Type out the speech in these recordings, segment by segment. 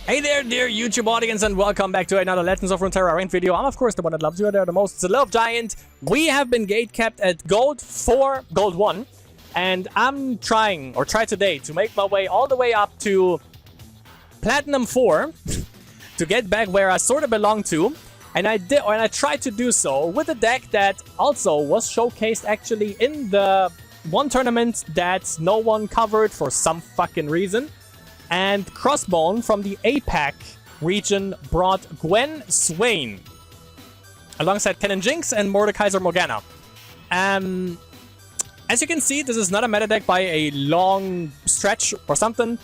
Hey there, dear YouTube audience, and welcome back to another Legends of Runeterra ranked video. I'm, of course, the one that loves you there the most. It's the Love Giant. We have been gate capped at Gold 1, and I'm trying today to make my way all the way up to Platinum 4 to get back where I sort of belong to. And I tried to do so with a deck that also was showcased actually in the one tournament that no one covered for some fucking reason. And Crossbone from the APAC region brought Gwen, Swain alongside Cannon Jinx and Mordekaiser Morgana. As you can see, this is not a meta deck by a long stretch or something,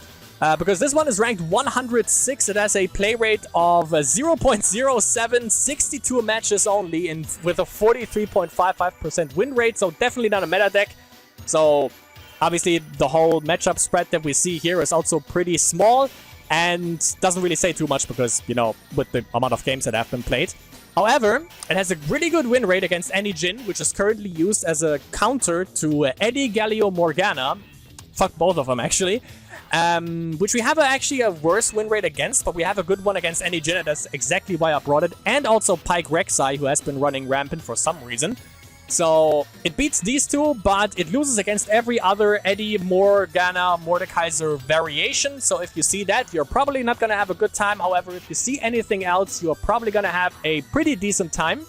because this one is ranked 106. It has a play rate of 0.07, 62 matches only, with a 43.55% win rate, so definitely not a meta deck. So obviously, the whole matchup spread that we see here is also pretty small and doesn't really say too much because, you know, with the amount of games that have been played. However, it has a really good win rate against any Jhin, which is currently used as a counter to Eddie, Galio, Morgana. Fuck both of them, actually. Which we have actually a worse win rate against, but we have a good one against any Jhin, and that's exactly why I brought it. And also Pyke Rek'Sai, who has been running rampant for some reason. So it beats these two, but it loses against every other Eddie, Morgana, Mordekaiser variation. So if you see that, you're probably not going to have a good time. However, if you see anything else, you're probably going to have a pretty decent time.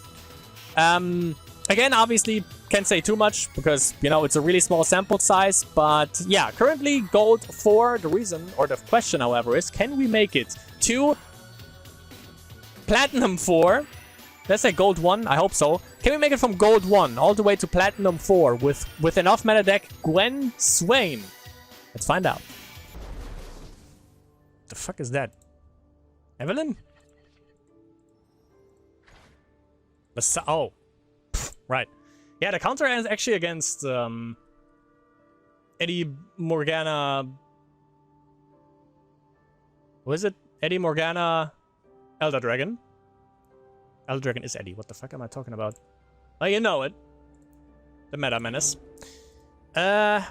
Again, obviously, can't say too much because, you know, it's a really small sample size. But yeah, currently Gold 4. The reason, or the question, however, is can we make it to Platinum 4? Let's say Gold 1, I hope so. Can we make it from Gold 1 all the way to Platinum 4 with enough meta deck Gwen, Swain? Let's find out. The fuck is that? Evelyn? Oh. Pfft, right. Yeah, the counter is actually against Eddie, Morgana... What is it? Eddie, Morgana, Elder Dragon. Elder Dragon is Eddie. What the fuck am I talking about? Oh, you know it. The Meta Menace. Yeah.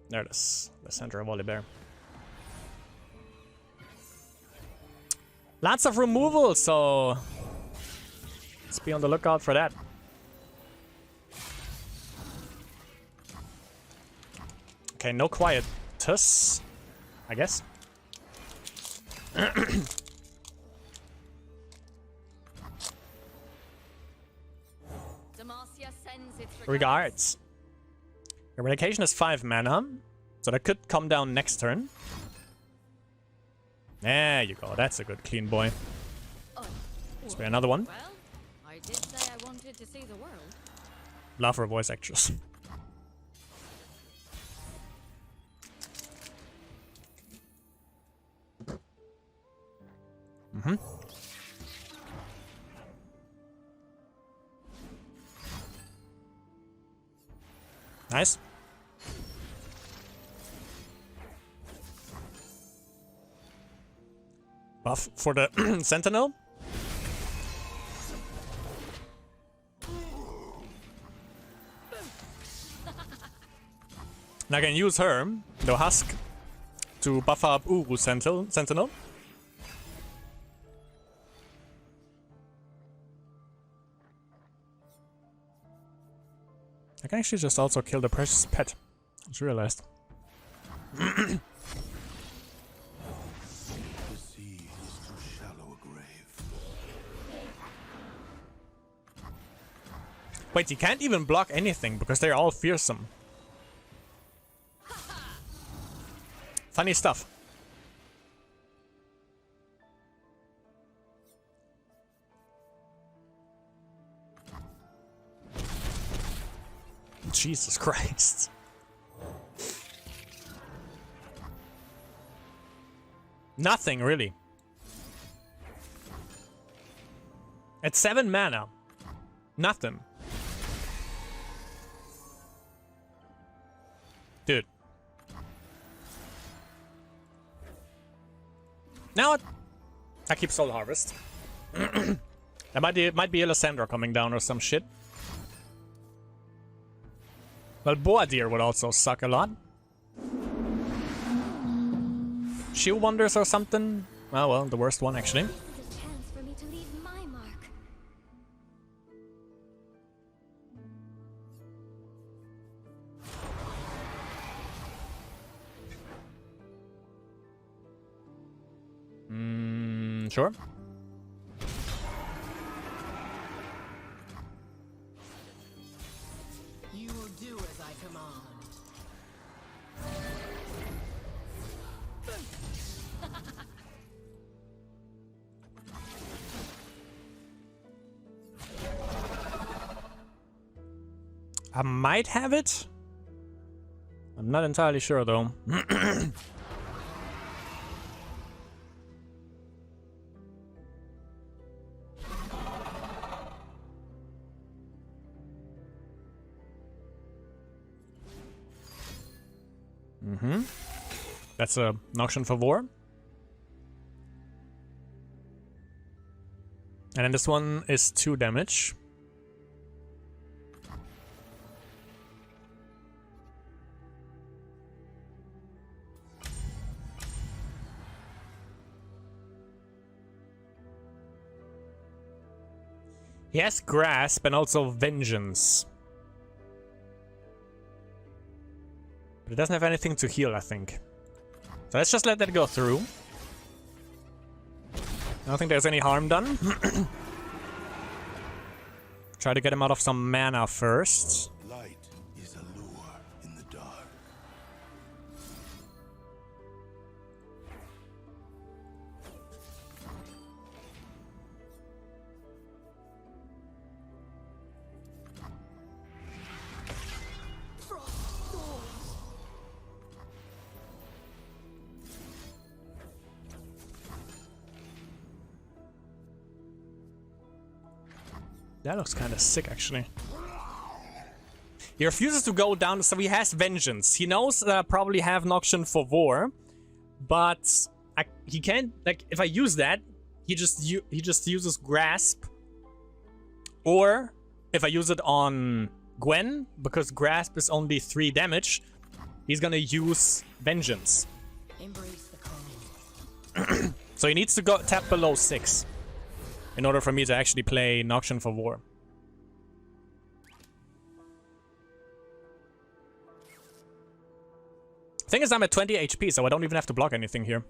There it is. The center of Volibear. Lots of removal, so let's be on the lookout for that. Okay, no quietus, I guess. Regards. Eradication is 5 mana, so that could come down next turn. There you go, that's a good clean boy. Let's be another one. Well, I did say I wanted to see the world. Love her voice actress. Nice. Buff for the Sentinel. And I can use her, the Husk, to buff up Uru Sentinel. I can actually just also kill the precious pet. I just realized. The sea is too shallow a grave. Wait, you can't even block anything because they're all fearsome. Funny stuff. Jesus Christ. Nothing, really. At 7 mana. Nothing. Dude. Now I keep Soul Harvest. There might be Alessandra coming down or some shit. Well, Boadir would also suck a lot. Shield Wonders or something? Oh well, the worst one actually. This is a chance for me to leave my mark. Sure. You will do as I command. I might have it. I'm not entirely sure though. That's a Noxian Favor. And then this one is 2 damage. He has Grasp and also Vengeance. But it doesn't have anything to heal, I think. So let's just let that go through. I don't think there's any harm done. Try to get him out of some mana first. Light is a lure in the dark. That looks kind of sick, actually. He refuses to go down, so he has Vengeance. He knows that I probably have Noxian Favor, but he can't. Like, if I use that, he just uses Grasp. Or if I use it on Gwen, because Grasp is only 3 damage, he's gonna use Vengeance. Embrace the cold. So he needs to go tap below 6. In order for me to actually play Noxian Favor. Thing is, I'm at 20 HP, so I don't even have to block anything here.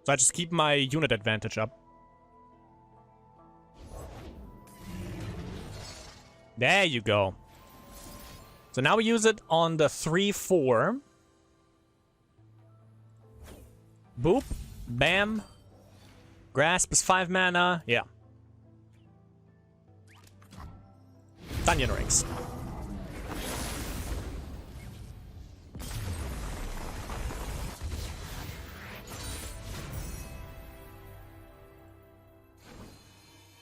So I just keep my unit advantage up. There you go. So now we use it on the 3-4. Boop. Bam. Grasp is 5 mana, yeah. Onion Rings.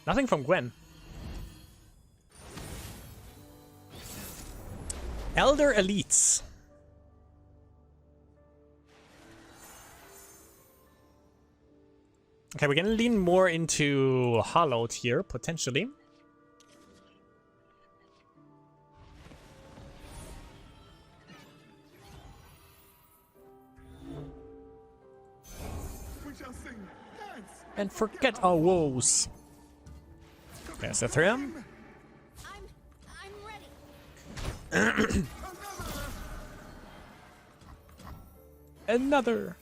Nothing from Gwen. Elder Elites. Okay, we're gonna lean more into Hollowed here, potentially. We shall sing, dance. And forget our woes. There's the 3. I'm ready. Another.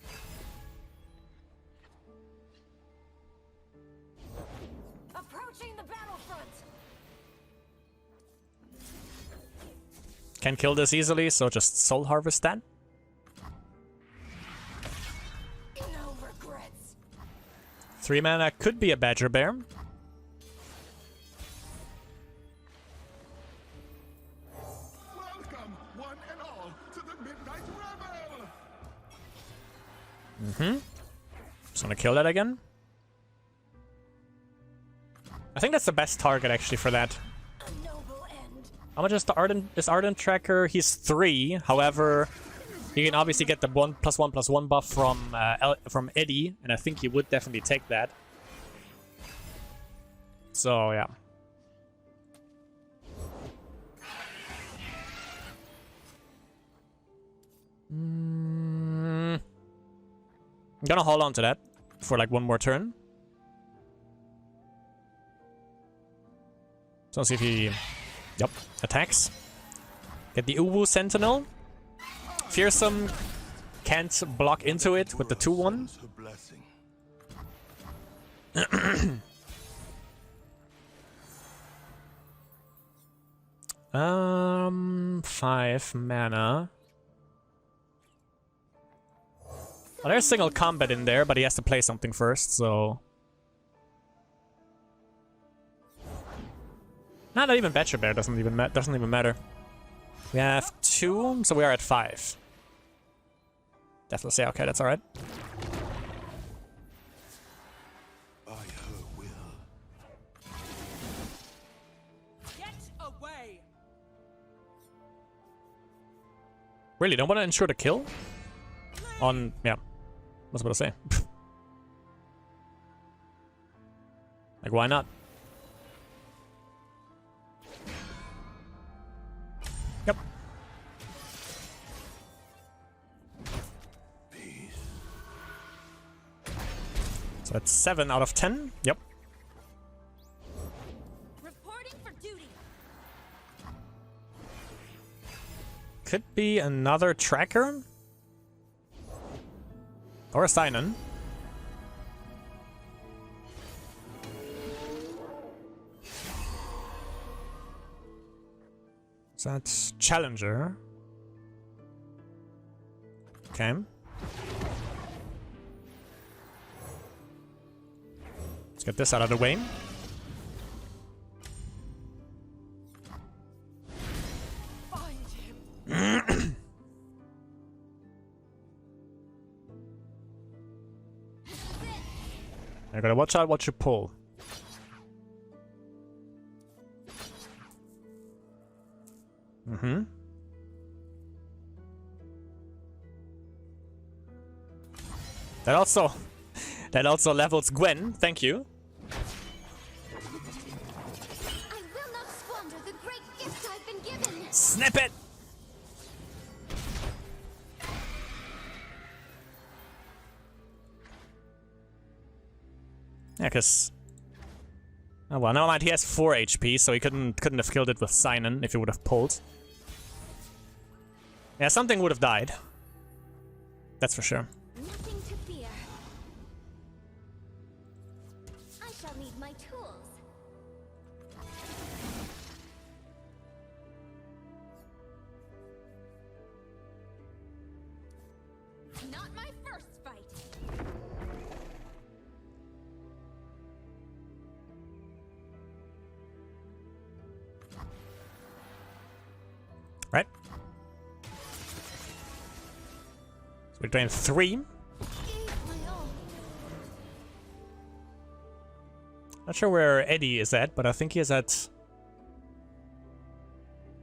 Approaching the battlefront. Can't kill this easily, so just Soul Harvest that. No regrets. 3 mana could be a Badger Bear. Welcome, one and all, to the Midnight Revel. Just wanna kill that again. I think that's the best target actually for that. A noble end. How much is the Ardent Tracker? He's 3. However, you can obviously get the 1+1/+1 buff from Eddie, and I think he would definitely take that. So yeah. gonna hold on to that for like one more turn. So let's see if he... Yep, attacks. Get the Uwu Sentinel. Fearsome can't block into it with the 2-1. Her blessing. 5 mana. Well, there's single combat in there, but he has to play something first, so... Not even Betcha Bear doesn't even matter. We have 2, so we are at 5. Definitely say, okay, that's alright. By her will. Get away! Really, don't want to ensure the kill? On, yeah. What's I about to say? Like, why not? Yep. So that's 7 out of 10. Yep. Reporting for duty. Could be another tracker. Or a Swain. So that's Challenger. Okay. Let's get this out of the way. Find him. You gotta watch out what you pull. That also levels Gwen, thank you. I will not squander the great gift I've been given. Snip it! Yeah, cause... Oh well, never mind, he has 4 HP, so he couldn't have killed it with Swain if he would have pulled. Yeah, something would have died. That's for sure. Nothing to fear. I shall need my tools. Not my first fight. Right? So we're doing 3. Gave my all. Not sure where Eddie is at, but I think he is at...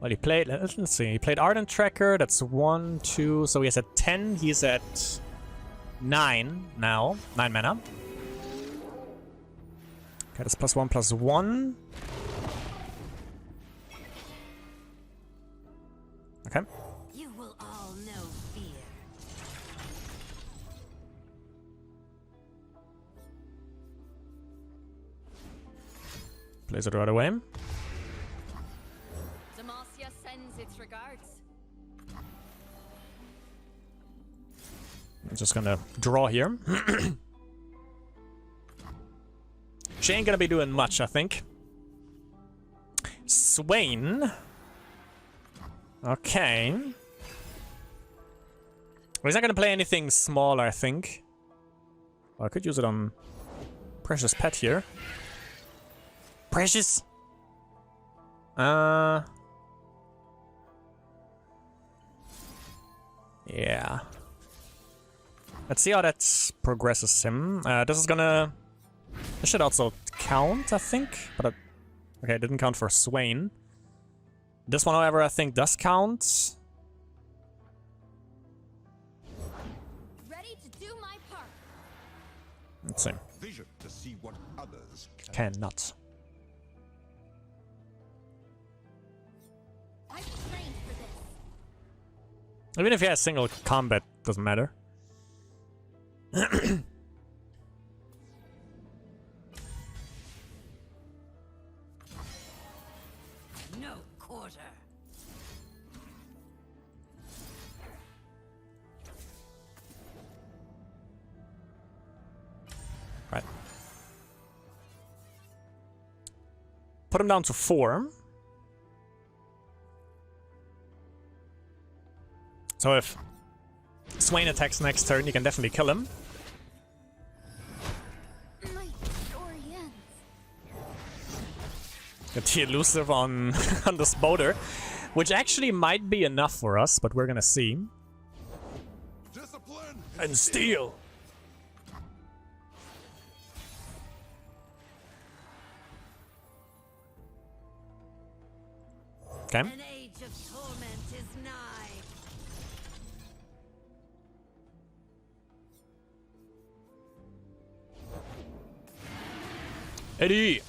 Well, he played... Let's see. He played Ardent Tracker. That's 1, 2... So he's at 10. He's at 9 now. 9 mana. Okay, that's +1/+1. Okay. You will all know fear. Plays it right away. Demacia sends its regards. I'm just gonna draw here. She ain't gonna be doing much, I think. Swain. Okay. Well, he's not gonna play anything small, I think. Well, I could use it on Precious Pet here. Precious! Yeah. Let's see how that progresses him. This should also count, I think. But okay, it didn't count for Swain. This one, however, I think does count. Ready to do my part. Let's see. Vision to see what others Cannot. I've trained for this. Even if he has single combat, doesn't matter. No quarter. Right. Put him down to 4. So if Swain attacks next turn, you can definitely kill him. My story ends. Get the elusive on, on the Spoder, which actually might be enough for us, but we're gonna see. Discipline And steal! Okay. An age of torment is nigh. Eddie!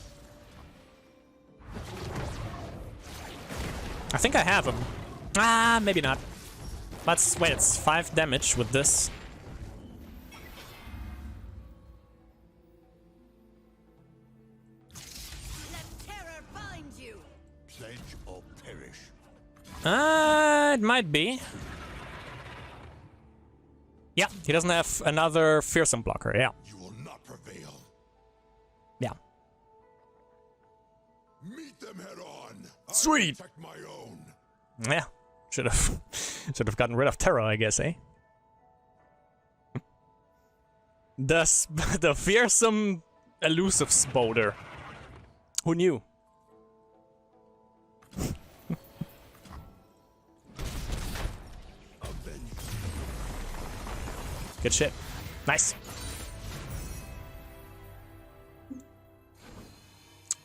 I think I have him. Ah, maybe not. Let's wait, it's 5 damage with this. Let terror bind you. pledge or perish. It might be. Yeah, he doesn't have another fearsome blocker, yeah. You will not prevail. Yeah. Meet them head on. Sweet. I protect my own. Yeah. Should have gotten rid of Terra, I guess, eh? The fearsome elusive Spoder. Who knew? Good shit. Nice.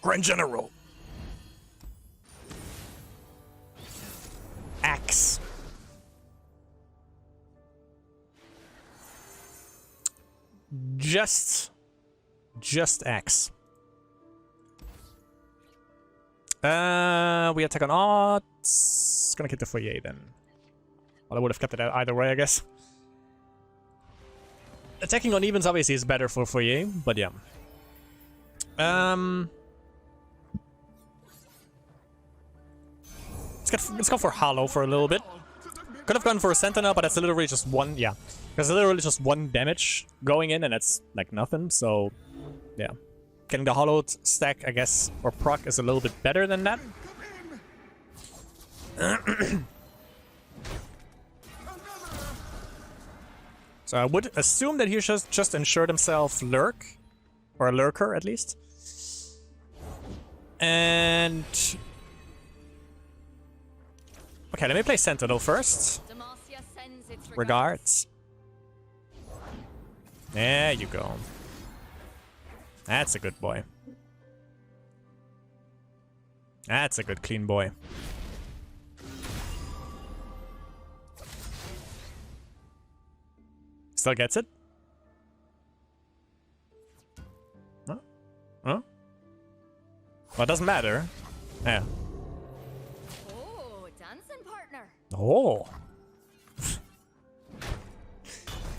Grand General. Axe. Just axe. We attack on odds. Gonna keep the foyer then. Well, I would have kept it either way, I guess. Attacking on evens obviously is better for foyer, but yeah. Let's go for Hollow for a little bit. Could have gone for a Sentinel, but that's literally just one, yeah. There's literally just 1 damage going in, and that's like nothing, so yeah. Getting the Hollowed stack, I guess, or proc is a little bit better than that. So I would assume that he just ensured himself Lurk, or a Lurker at least. And okay, let me play Sentinel first. Demacia sends its Regards. There you go. That's a good boy. That's a good clean boy. Still gets it? Huh? Huh? Well, it doesn't matter. Yeah. Oh, dancing partner. Oh.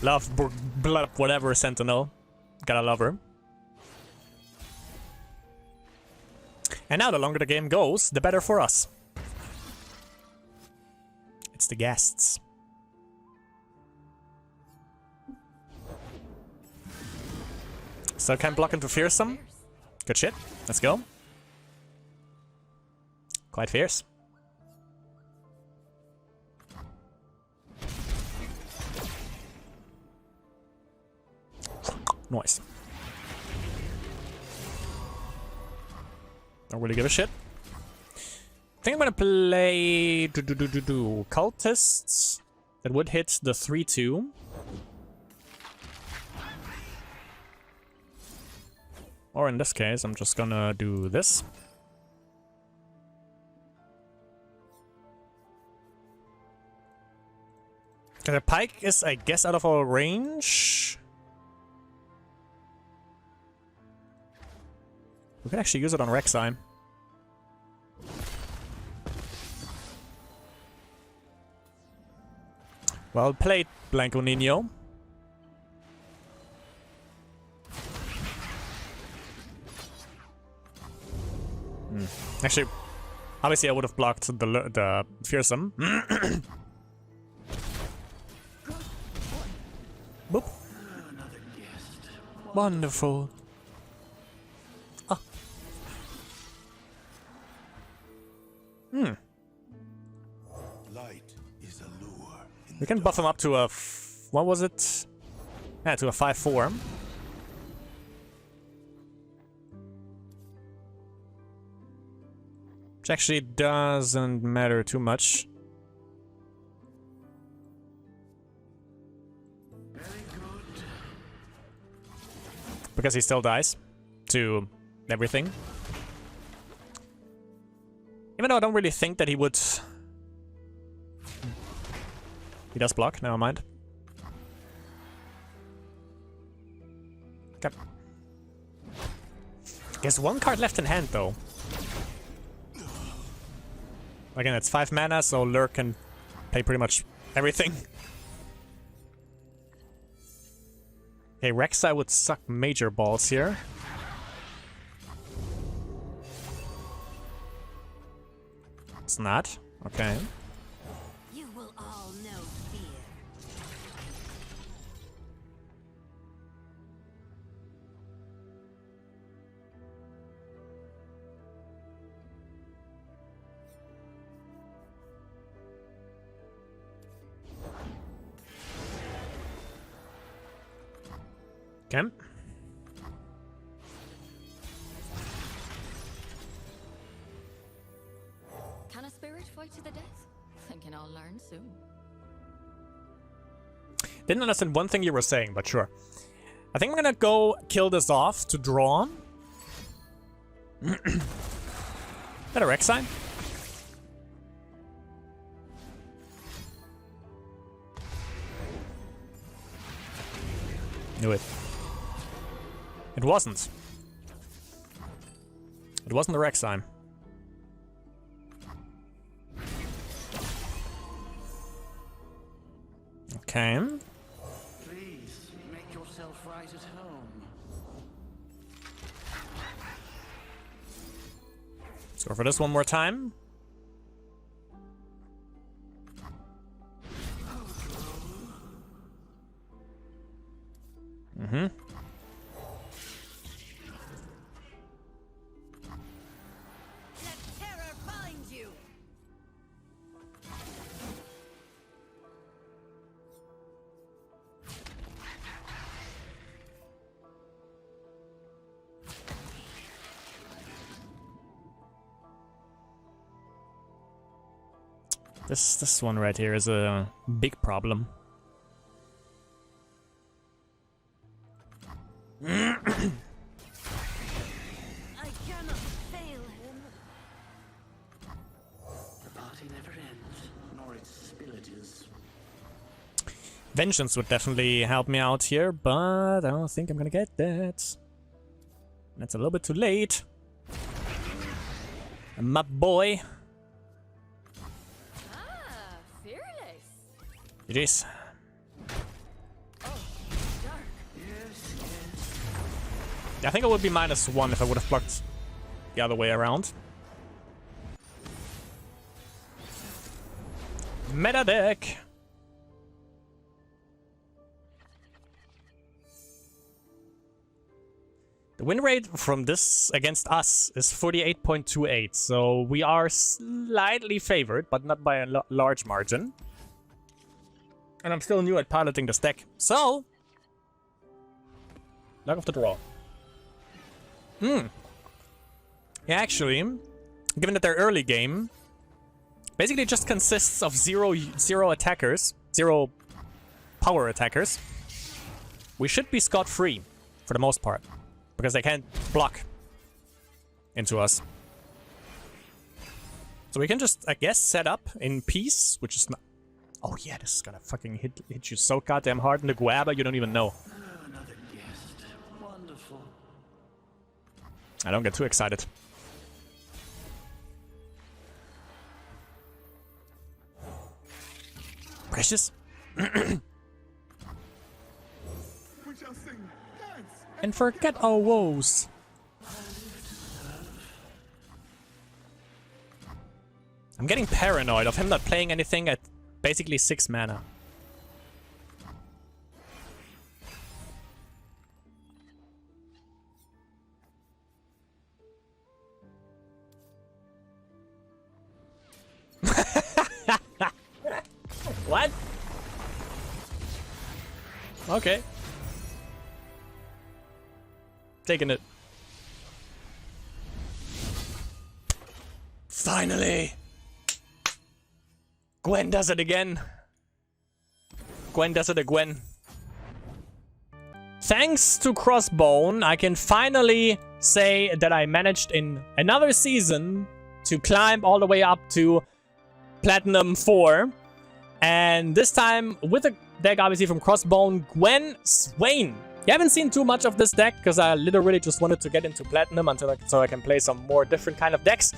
Love, blood, whatever, Sentinel. Gotta love her. And now the longer the game goes, the better for us. It's the guests. So can block into fearsome. Good shit. Let's go. Quite fierce. Nice. Don't really give a shit. I think I'm gonna play Cultists. That would hit the 3-2. Or in this case, I'm just gonna do this. The pike is, I guess, out of our range. We could actually use it on Rek'Sai. Well played, Blanco Nino. Actually, obviously I would have blocked the fearsome. Boop. Wonderful. Ah. Light is a lure. We can buff him up to a... what was it? Yeah, to a 5/4. Which actually doesn't matter too much. Because he still dies to everything. Even though I don't really think that he would... He does block, never mind. Okay. There's one card left in hand though. Again, it's 5 mana, so Lurk can play pretty much everything. Okay, Rek'Sai would suck major balls here. It's not. Okay. You will all know fear. Okay. Can a spirit fight to the death? Thinking I'll learn soon. Didn't understand one thing you were saying, but sure. I think I'm gonna go kill this off to draw. Is that a Rek'Sai? Knew it. It wasn't. It wasn't the Rek'Sai. Okay. Please, make yourself right at home. Let's go for this one more time. Mm-hmm. Let terror bind you. This one right here is a big problem. I cannot fail him. The party never ends, nor its spillage. Vengeance would definitely help me out here, but I don't think I'm gonna get that. That's a little bit too late. My boy. Ah, fearless. It is. I think I would be -1 if I would have blocked the other way around. Meta deck. The win rate from this against us is 48.28, so we are slightly favored, but not by a large margin. And I'm still new at piloting this deck, so luck of the draw. Yeah, actually, given that their early game basically just consists of zero attackers, 0 power attackers, we should be scot-free for the most part, because they can't block into us. So we can just, I guess, set up in peace, which is not... Oh yeah, this is gonna fucking hit you so goddamn hard in the guaba, you don't even know. Another guest. Wonderful. I don't get too excited. Precious. And forget our woes. I'm getting paranoid of him not playing anything at basically 6 mana. What? Okay. Taking it. Finally! Gwen does it again. Gwen does it again. Thanks to Crossbone, I can finally say that I managed in another season to climb all the way up to Platinum 4. And this time with a deck obviously from Crossbone, Gwen, Swain. You haven't seen too much of this deck because I literally just wanted to get into Platinum so I can play some more different kind of decks.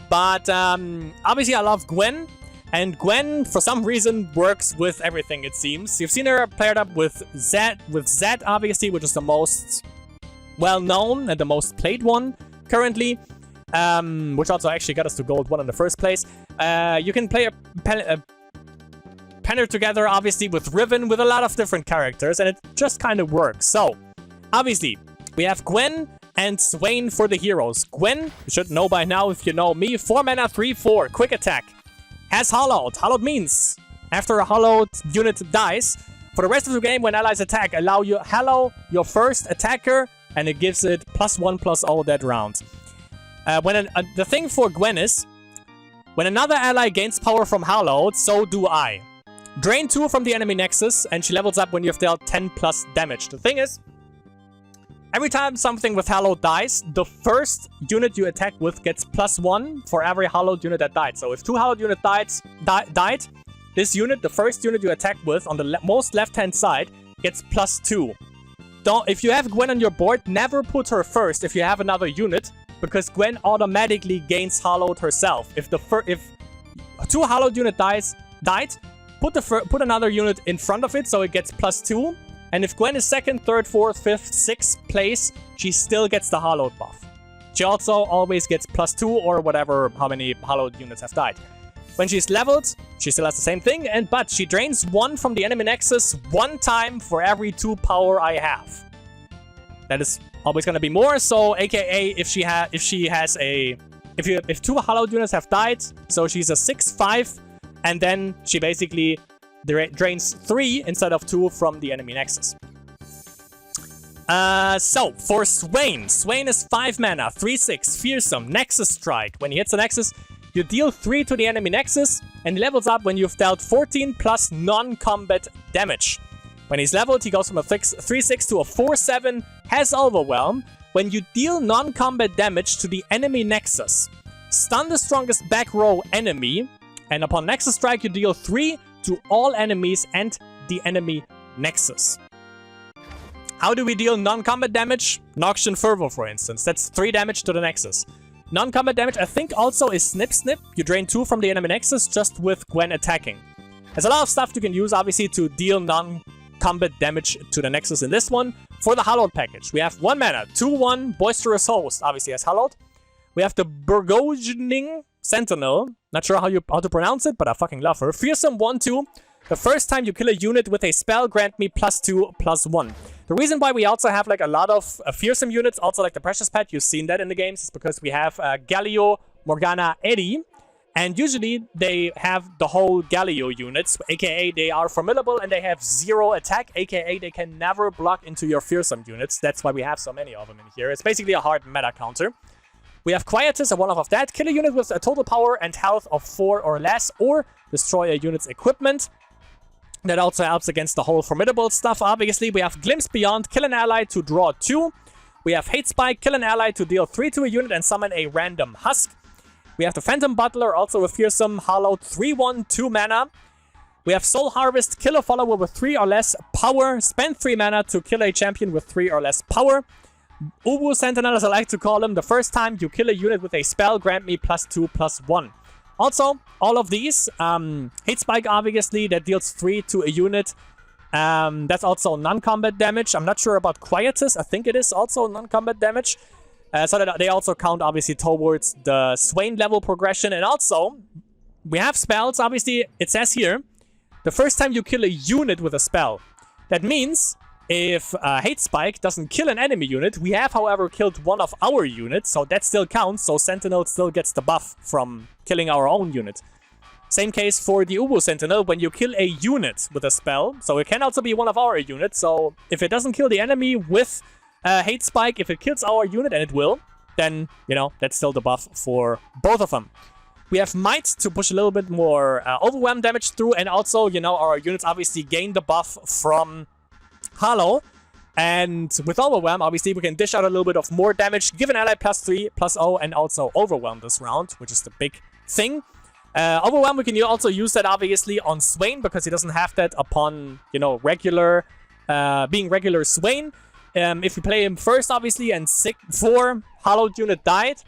But obviously I love Gwen. And Gwen, for some reason, works with everything, it seems. You've seen her paired up with Zed, obviously, which is the most well-known and the most played one currently. Which also actually got us to Gold 1 in the first place. You can play a Penner together, obviously, with Riven, with a lot of different characters, and it just kind of works. So, obviously, we have Gwen and Swain for the heroes. Gwen, you should know by now if you know me, 4 mana, 3/4, quick attack. Has Hollowed. Hollowed means after a Hollowed unit dies, for the rest of the game, when allies attack, allow you Hallow your first attacker, and it gives it +1/+0 that round. The thing for Gwen is, when another ally gains power from Hallowed, so do I. Drain 2 from the enemy nexus, and she levels up when you've dealt 10+ damage. The thing is, every time something with Hallowed dies, the first unit you attack with gets +1 for every Hallowed unit that died. So if 2 Hallowed units died, this unit, the first unit you attack with on the most left-hand side, gets +2. If you have Gwen on your board, never put her first if you have another unit, because Gwen automatically gains Hallowed herself. If 2 Hallowed unit died, put another unit in front of it so it gets +2. And if Gwen is 2nd, 3rd, 4th, 5th, 6th place, she still gets the Hallowed buff. She also always gets +2 or whatever, how many Hallowed units have died. When she's leveled, she still has the same thing, but she drains 1 from the enemy nexus 1 time for every 2 power I have. That is always gonna be more, so aka if 2 Hallowed units have died, so she's a 6/5, and then she basically drains 3 instead of 2 from the enemy nexus. So, for Swain. Swain is 5 mana, 3/6, fearsome, Nexus Strike. When he hits the nexus, you deal 3 to the enemy nexus, and he levels up when you've dealt 14+ non-combat damage. When he's leveled, he goes from a 3/6 to a 4/7, has Overwhelm. When you deal non-combat damage to the enemy nexus, stun the strongest back row enemy, and upon Nexus Strike, you deal 3 to all enemies and the enemy nexus. How do we deal non-combat damage? Noxian Fervor, for instance. That's 3 damage to the nexus. Non-combat damage, I think, also is Snip Snip. You drain 2 from the enemy nexus just with Gwen attacking. There's a lot of stuff you can use, obviously, to deal non-combat damage to the nexus in this one. For the Hallowed package, we have 1 mana, 2/1, Boisterous Host, obviously has Hallowed. We have the Burgoyning Sentinel. Not sure how to pronounce it, but I fucking love her. Fearsome 1/2. The first time you kill a unit with a spell, grant me +2/+1. The reason why we also have like a lot of fearsome units, also like the Precious Pet, you've seen that in the games, is because we have Galio, Morgana, Eddie. And usually they have the whole Galio units, aka they are formidable and they have 0 attack, aka they can never block into your fearsome units. That's why we have so many of them in here. It's basically a hard meta counter. We have Quietus, a one-off of that. Kill a unit with a total power and health of 4 or less, or destroy a unit's equipment. That also helps against the whole formidable stuff, obviously. We have Glimpse Beyond, kill an ally to draw 2. We have Hate Spike, kill an ally to deal 3 to a unit and summon a random husk. We have the Phantom Butler, also a fearsome, Hallowed, 3/1, 2 mana. We have Soul Harvest, kill a follower with 3 or less power. Spend 3 mana to kill a champion with 3 or less power. Ubu Sentinel, as I like to call him, the first time you kill a unit with a spell, grant me +2/+1. Also, all of these, Hate Spike, obviously, that deals 3 to a unit. That's also non-combat damage. I'm not sure about Quietus. I think it is also non-combat damage. So that they also count, obviously, towards the Swain level progression. And also, we have spells. Obviously, it says here, the first time you kill a unit with a spell. That means if Hate Spike doesn't kill an enemy unit, we have, however, killed one of our units, so that still counts, so Sentinel still gets the buff from killing our own unit. Same case for the Uwu Sentinel, when you kill a unit with a spell, so it can also be one of our units, so if it doesn't kill the enemy with Hate Spike, if it kills our unit, and it will, then, you know, that's still the buff for both of them. We have Might to push a little bit more overwhelm damage through, and also, you know, our units obviously gain the buff from Hollow, and with Overwhelm, obviously, we can dish out a little bit of more damage, give an ally +3, +0, and also Overwhelm this round, which is the big thing. Overwhelm, we can also use that, obviously, on Swain, because he doesn't have that upon, you know, regular, being regular Swain. If we play him first, obviously, and 4 Hollowed unit died,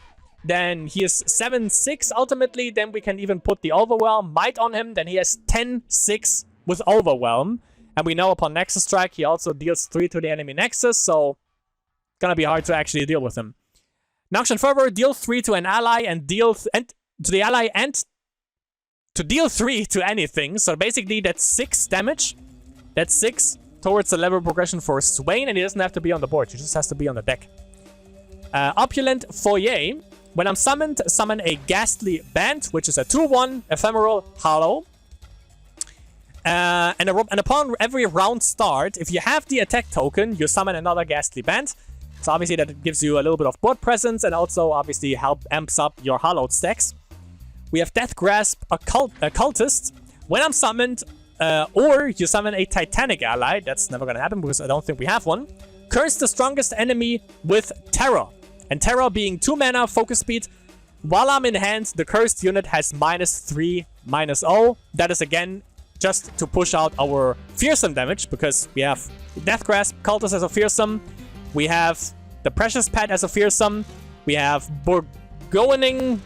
then he is 7-6 ultimately, then we can even put the Overwhelm Might on him, then he has 10-6 with Overwhelm. And we know upon Nexus Strike, he also deals 3 to the enemy Nexus, so gonna be hard to actually deal with him. Noxian Fervor, deal 3 to an ally and deal to the ally and to deal 3 to anything. So basically that's 6 damage. That's 6 towards the level progression for Swain, and he doesn't have to be on the board, he just has to be on the deck. Opulent Foyer. When I'm summoned, summon a Ghastly Band, which is a 2/1 Ephemeral Hollow. And upon every round start, if you have the attack token, you summon another Ghastly Band. So obviously that gives you a little bit of board presence and also obviously amps up your Hollowed stacks. We have Death Grasp Occultist. When I'm summoned, or you summon a Titanic ally, that's never gonna happen because I don't think we have one. Curse the strongest enemy with Terror. And Terror being 2 mana, focus speed. While I'm in hand, the cursed unit has -3, -0. That is again just to push out our fearsome damage, because we have Death Grasp Cultist as a fearsome, we have the Precious Pet as a fearsome, we have Burgoing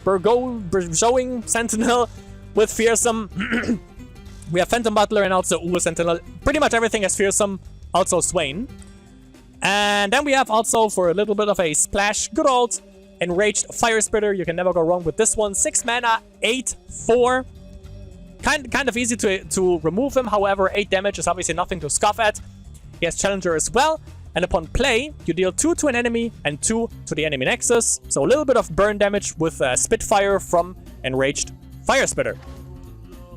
Sentinel with fearsome, we have Phantom Butler and also Uwu Sentinel. Pretty much everything is fearsome, also Swain. And then we have also, for a little bit of a splash, good old Enraged Fire Spitter. You can never go wrong with this one. 6 mana, 8/4. Kind of easy to remove him, however, 8 damage is obviously nothing to scoff at. He has Challenger as well, and upon play, you deal 2 to an enemy and 2 to the enemy Nexus. So a little bit of burn damage with Spitfire from Enraged Fire Spitter.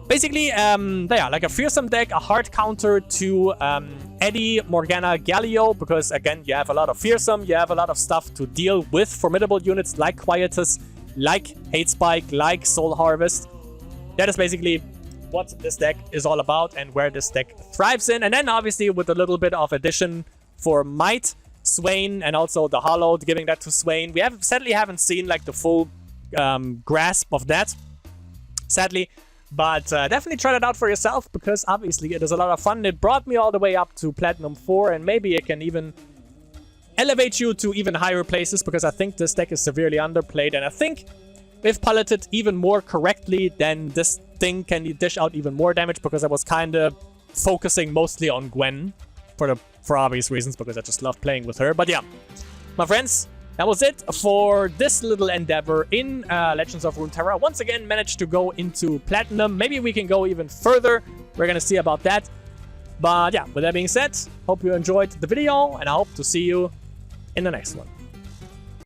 Basically, yeah, like a fearsome deck, a hard counter to Eddie, Morgana, Galio, because again, you have a lot of fearsome, you have a lot of stuff to deal with formidable units like Quietus, like Hate Spike, like Soul Harvest. That is basically what this deck is all about and where this deck thrives in. And then obviously with a little bit of addition for Might, Swain, and also the Hollowed, giving that to Swain. We sadly haven't seen like the full grasp of that, sadly. But definitely try that out for yourself, because obviously it is a lot of fun. It brought me all the way up to Platinum 4, and maybe it can even elevate you to even higher places, because I think this deck is severely underplayed, and I think if piloted even more correctly, then this thing can dish out even more damage, because I was kind of focusing mostly on Gwen for obvious reasons, because I just love playing with her. But yeah, my friends, that was it for this little endeavor in Legends of Runeterra. Once again, managed to go into Platinum. Maybe we can go even further. We're gonna see about that. But yeah, with that being said, hope you enjoyed the video, and I hope to see you in the next one.